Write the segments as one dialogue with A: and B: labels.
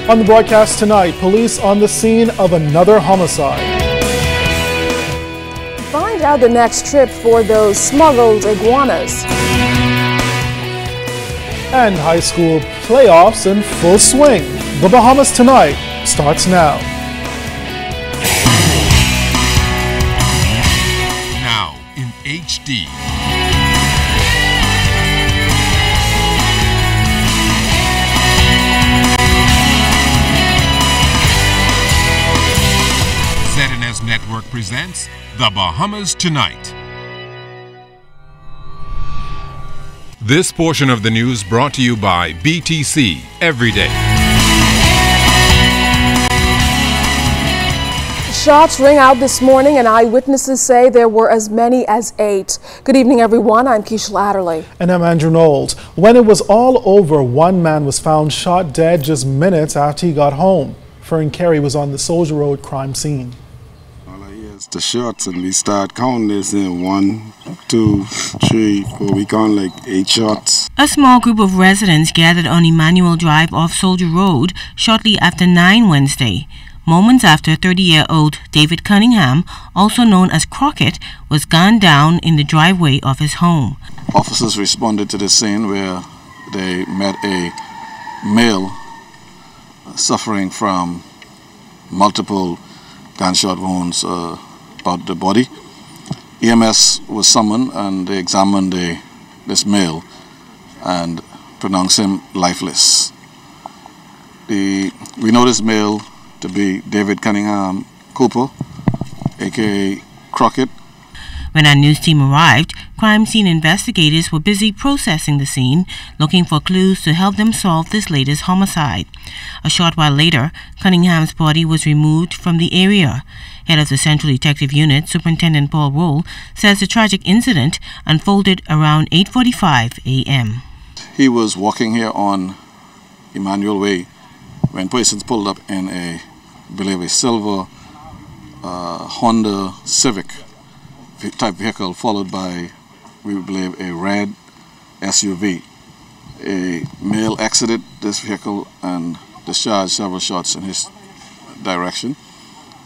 A: On the broadcast tonight, police on the scene of another homicide.
B: Find out the next trip for those smuggled iguanas.
A: And high school playoffs in full swing. The Bahamas Tonight starts now.
C: Now in HD. ZNS Network presents The Bahamas Tonight. This portion of the news brought to you by BTC Every Day.
B: Shots ring out this morning and eyewitnesses say there were as many as 8. Good evening, everyone. I'm Keisha Adderley.
A: And I'm Andrew Knowles. When it was all over, one man was found shot dead just minutes after he got home. Fern Carey was on the Soldier Road crime scene.
D: The shots, and we start counting this in 1, 2, 3, 4. We count like 8 shots.
E: A small group of residents gathered on Emmanuel Drive off Soldier Road shortly after 9 Wednesday. Moments after 30-year-old David Cunningham, also known as Crockett, was gunned down in the driveway of his home.
D: Officers responded to the scene where they met a male suffering from multiple gunshot wounds about the body. EMS was summoned and they examined this male and pronounced him lifeless. We know this male to be David Cunningham Cooper, aka Crockett.
E: When our news team arrived, crime scene investigators were busy processing the scene, looking for clues to help them solve this latest homicide. A short while later, Cunningham's body was removed from the area. Head of the Central Detective Unit, Superintendent Paul Roll, says the tragic incident unfolded around 8:45 a.m.
D: He was walking here on Emmanuel Way when persons pulled up in I believe a silver Honda Civic type vehicle, followed by, we believe, a red SUV. A male exited this vehicle and discharged several shots in his direction,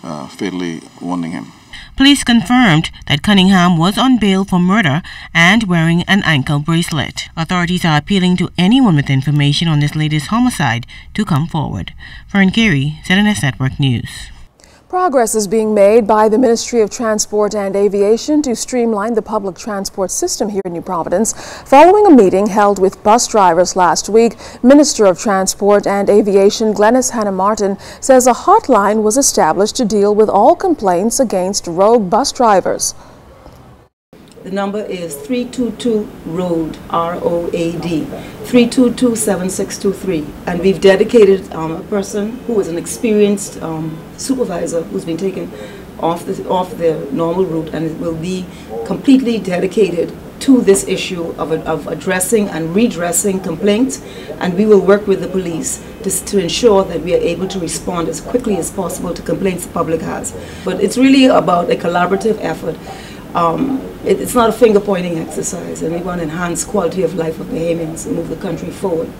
D: fatally wounding him.
E: Police confirmed that Cunningham was on bail for murder and wearing an ankle bracelet. Authorities are appealing to anyone with information on this latest homicide to come forward. Fern Carey, ZNS Network News.
B: Progress is being made by the Ministry of Transport and Aviation to streamline the public transport system here in New Providence. Following a meeting held with bus drivers last week, Minister of Transport and Aviation Glenys Hannah Martin says a hotline was established to deal with all complaints against rogue bus drivers.
F: The number is 322-ROAD, R-O-A-D, 322-7623. And we've dedicated a person who is an experienced supervisor who's been taken off the normal route, and it will be completely dedicated to this issue of addressing and redressing complaints. And we will work with the police to ensure that we are able to respond as quickly as possible to complaints the public has. But it's really about a collaborative effort. It's not a finger-pointing exercise, and we want to enhance quality of life of Bahamians and move the country forward.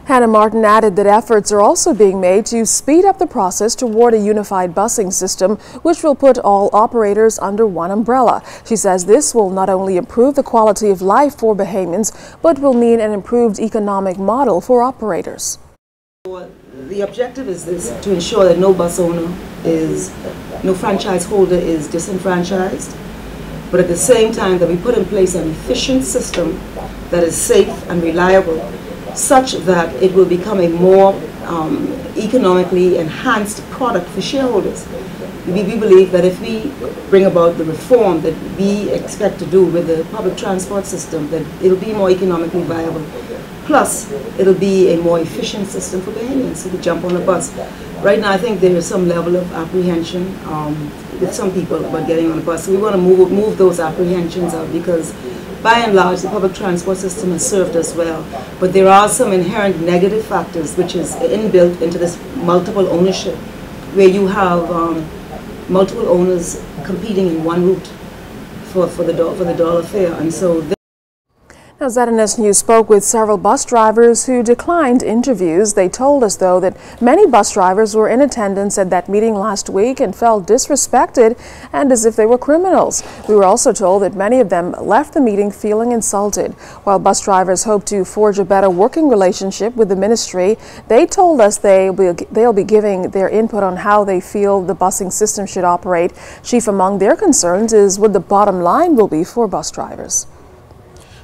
B: Hannah Martin added that efforts are also being made to speed up the process toward a unified busing system, which will put all operators under one umbrella. She says this will not only improve the quality of life for Bahamians, but will mean an improved economic model for operators.
F: The objective is this: to ensure that no bus owner no franchise holder is disenfranchised, but at the same time that we put in place an efficient system that is safe and reliable, such that it will become a more economically enhanced product for shareholders. We believe that if we bring about the reform that we expect to do with the public transport system, that it'll be more economically viable. Plus, it'll be a more efficient system for Bahamians who jump on the bus. Right now, I think there is some level of apprehension with some people about getting on the bus. So we want to move those apprehensions out, because by and large, the public transport system has served us well. But there are some inherent negative factors which is inbuilt into this multiple ownership, where you have multiple owners competing in one route for the dollar fare. And so
B: Now, ZNS News spoke with several bus drivers who declined interviews. They told us, though, that many bus drivers were in attendance at that meeting last week and felt disrespected and as if they were criminals. We were also told that many of them left the meeting feeling insulted. While bus drivers hope to forge a better working relationship with the ministry, they told us they'll be giving their input on how they feel the busing system should operate. Chief among their concerns is what the bottom line will be for bus drivers.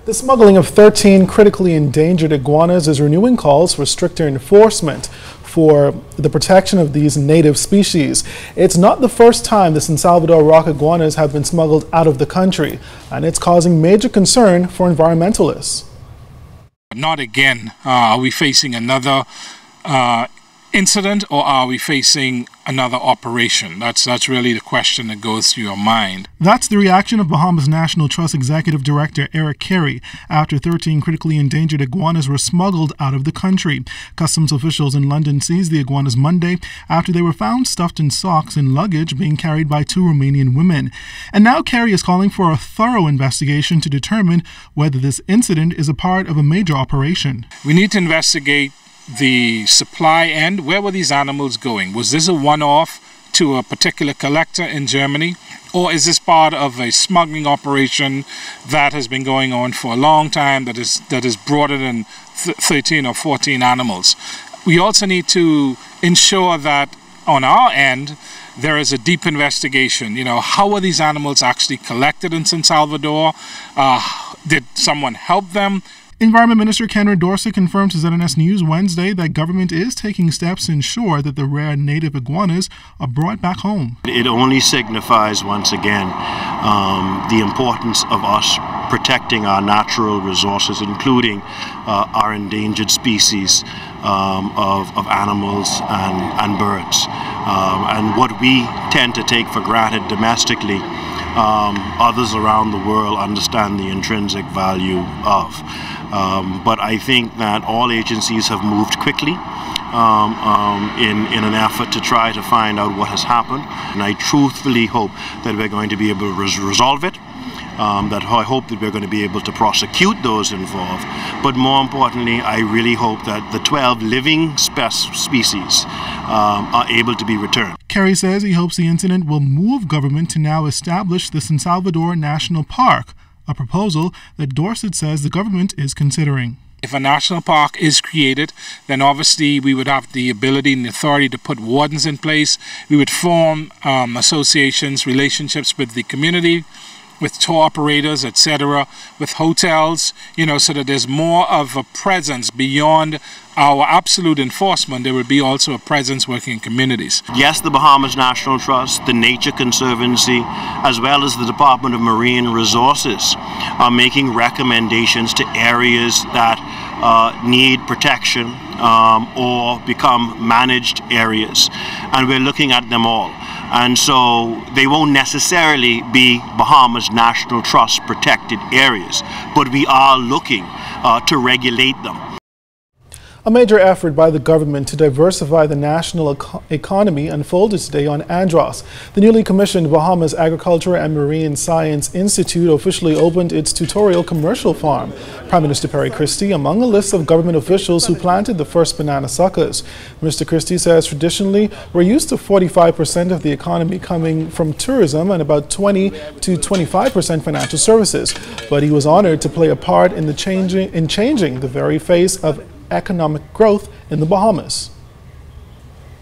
A: The smuggling of 13 critically endangered iguanas is renewing calls for stricter enforcement for the protection of these native species. It's not the first time the San Salvador rock iguanas have been smuggled out of the country, and it's causing major concern for environmentalists.
G: Not again. Are we facing another incident, or are we facing another operation? That's really the question that goes through your mind.
A: That's the reaction of Bahamas National Trust Executive Director Eric Carey after 13 critically endangered iguanas were smuggled out of the country. Customs officials in London seized the iguanas Monday after they were found stuffed in socks and luggage being carried by 2 Romanian women. And now Carey is calling for a thorough investigation to determine whether this incident is a part of a major operation.
G: We need to investigate the supply end. Where were these animals going? Was this a one-off to a particular collector in Germany, or is this part of a smuggling operation that has been going on for a long time that is broader than 13 or 14 animals? We also need to ensure that on our end there is a deep investigation. You know, how were these animals actually collected in San Salvador? Did someone help them?
A: Environment Minister Kenra Dorsey confirmed to ZNS News Wednesday that government is taking steps to ensure that the rare native iguanas are brought back home.
H: It only signifies once again the importance of us protecting our natural resources, including our endangered species of animals and birds. And what we tend to take for granted domestically, others around the world understand the intrinsic value of. But I think that all agencies have moved quickly in an effort to try to find out what has happened. And I truthfully hope that we're going to be able to resolve it. I hope that we're going to be able to prosecute those involved. But more importantly, I really hope that the 12 living species are able to be returned.
A: Carey says he hopes the incident will move government to now establish the San Salvador National Park, a proposal that Dorset says the government is considering.
G: If a national park is created, then obviously we would have the ability and the authority to put wardens in place. We would form associations, relationships with the community, with tour operators, etc., with hotels, you know, so that there's more of a presence beyond our absolute enforcement. There will be also a presence working in communities.
H: Yes, the Bahamas National Trust, the Nature Conservancy, as well as the Department of Marine Resources are making recommendations to areas that need protection or become managed areas, and we're looking at them all. And so they won't necessarily be Bahamas National Trust protected areas, but we are looking to regulate them.
A: A major effort by the government to diversify the national economy unfolded today on Andros. The newly commissioned Bahamas Agriculture and Marine Science Institute officially opened its tutorial commercial farm. Prime Minister Perry Christie among a list of government officials who planted the first banana suckers. Mr. Christie says traditionally we're used to 45% of the economy coming from tourism and about 20 to 25% financial services. But he was honored to play a part in changing the very face of economic growth in the Bahamas.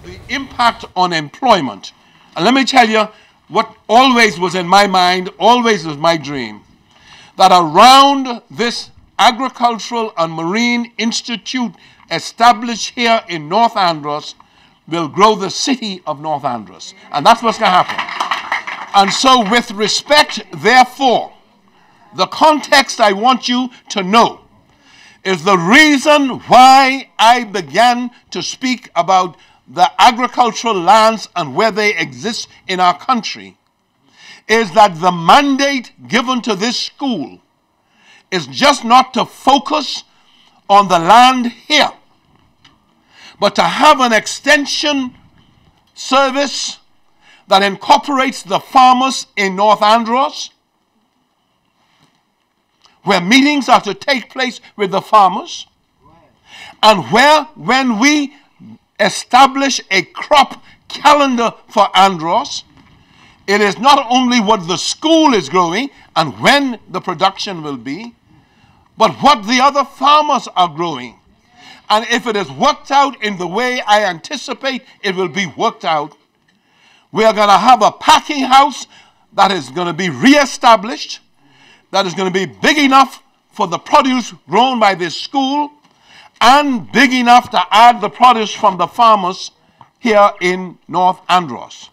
I: The impact on employment. And let me tell you what always was in my mind, always was my dream, that around this Agricultural and Marine Institute established here in North Andros will grow the city of North Andros. And that's what's going to happen. And so with respect, therefore, the context I want you to know is the reason why I began to speak about the agricultural lands and where they exist in our country, is that the mandate given to this school is just not to focus on the land here, but to have an extension service that incorporates the farmers in North Andros, where meetings are to take place with the farmers, and where, when we establish a crop calendar for Andros, it is not only what the school is growing and when the production will be, but what the other farmers are growing. And if it is worked out in the way I anticipate it will be worked out, we are going to have a packing house that is going to be reestablished, that is going to be big enough for the produce grown by this school and big enough to add the produce from the farmers here in North Andros.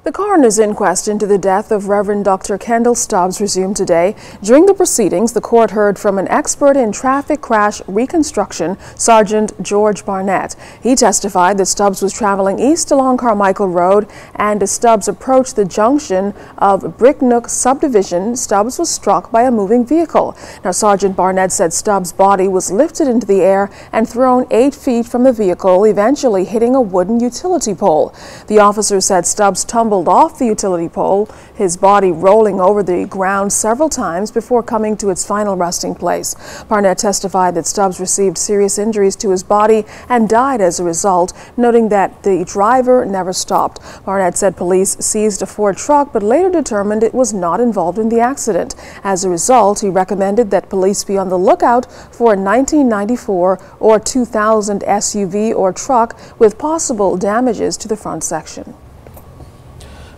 B: The coroner's inquest into the death of Reverend Dr. Kendall Stubbs resumed today. During the proceedings, the court heard from an expert in traffic crash reconstruction, Sergeant George Barnett. He testified that Stubbs was traveling east along Carmichael Road, and as Stubbs approached the junction of Bricknook subdivision, Stubbs was struck by a moving vehicle. Now, Sergeant Barnett said Stubbs' body was lifted into the air and thrown 8 feet from the vehicle, eventually hitting a wooden utility pole. The officer said Stubbs tumbled off the utility pole, his body rolling over the ground several times before coming to its final resting place. Barnett testified that Stubbs received serious injuries to his body and died as a result, noting that the driver never stopped. Barnett said police seized a Ford truck but later determined it was not involved in the accident. As a result, he recommended that police be on the lookout for a 1994 or 2000 SUV or truck with possible damages to the front section.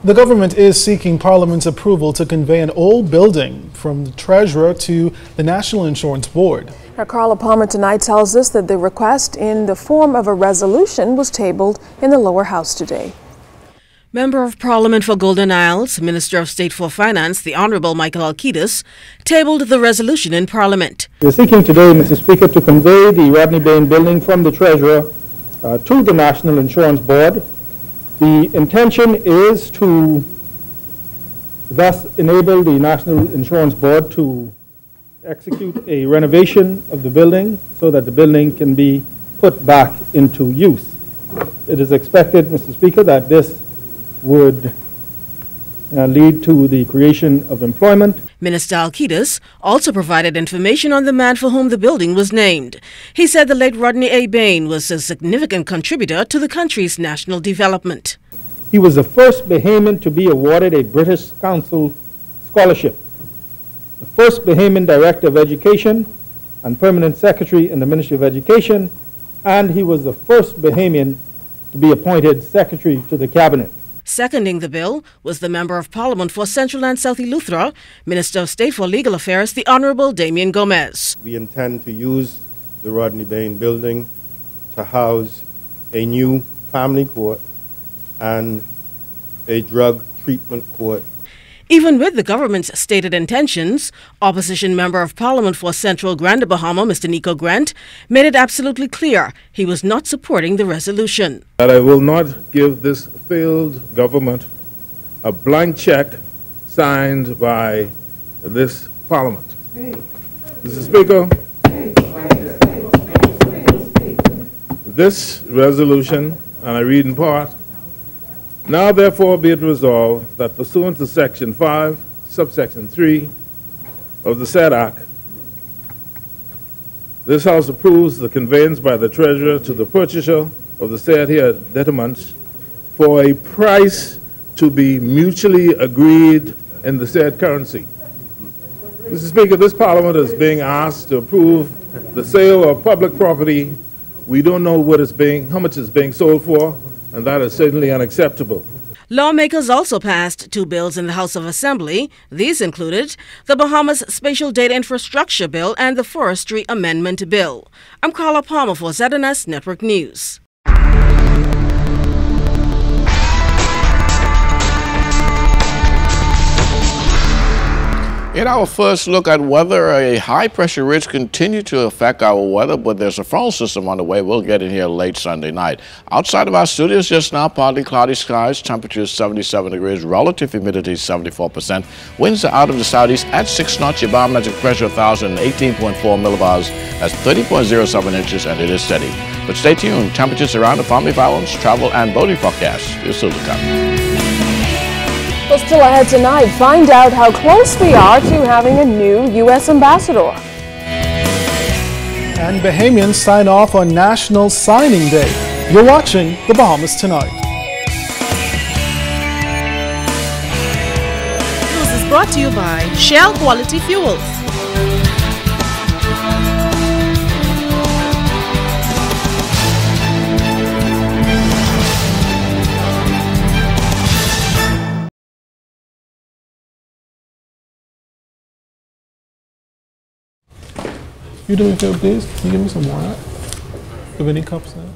A: The government is seeking Parliament's approval to convey an old building from the Treasurer to the National Insurance Board.
B: Now, Carla Palmer tonight tells us that the request in the form of a resolution was tabled in the lower house today.
J: Member of Parliament for Golden Isles, Minister of State for Finance, the Honourable Michael Alcides, tabled the resolution in Parliament.
K: We are seeking today, Mr. Speaker, to convey the Rodney Bain building from the Treasurer to the National Insurance Board. The intention is to thus enable the National Insurance Board to execute a renovation of the building so that the building can be put back into use. It is expected, Mr. Speaker, that this would lead to the creation of employment.
J: Minister Alcides also provided information on the man for whom the building was named. He said the late Rodney A. Bain was a significant contributor to the country's national development.
K: He was the first Bahamian to be awarded a British Council scholarship, the first Bahamian Director of Education and Permanent Secretary in the Ministry of Education, and he was the first Bahamian to be appointed Secretary to the Cabinet.
J: Seconding the bill was the Member of Parliament for Central and South Eleuthera, Minister of State for Legal Affairs, the Honourable Damien Gomez.
L: We intend to use the Rodney Bain building to house a new family court and a drug treatment court.
J: Even with the government's stated intentions, opposition Member of Parliament for Central Grand Bahama, Mr. Nico Grant, made it absolutely clear he was not supporting the resolution.
M: That I will not give this failed government a blank check signed by this Parliament. Mr. Speaker, this resolution, and I read in part, now therefore be it resolved that pursuant to Section 5, subsection 3 of the said Act, this House approves the conveyance by the Treasurer to the purchaser of the said here detriments for a price to be mutually agreed in the said currency. Mr. Speaker, this Parliament is being asked to approve the sale of public property. We don't know how much it's being sold for, and that is certainly unacceptable.
J: Lawmakers also passed 2 bills in the House of Assembly. These included the Bahamas Spatial Data Infrastructure Bill and the Forestry Amendment Bill. I'm Carla Palmer for ZNS Network News.
N: In our first look at weather, a high-pressure ridge continued to affect our weather, but there's a frontal system on the way. We'll get in here late Sunday night. Outside of our studios just now, partly cloudy skies, temperatures 77 degrees, relative humidity 74%. Winds are out of the southeast at 6 knots. Your barometric pressure 1,018.4 millibars. That's 30.07 inches, and it is steady. But stay tuned. Temperatures around the family violence, travel, and boating forecast is still to come.
B: Well, still ahead tonight, find out how close we are to having a new U.S. ambassador.
A: And Bahamians sign off on National Signing Day. You're watching The Bahamas Tonight.
O: News is brought to you by Shell Quality Fuels.
A: You do me a favor, please? Can you give me some water? Do any cups now?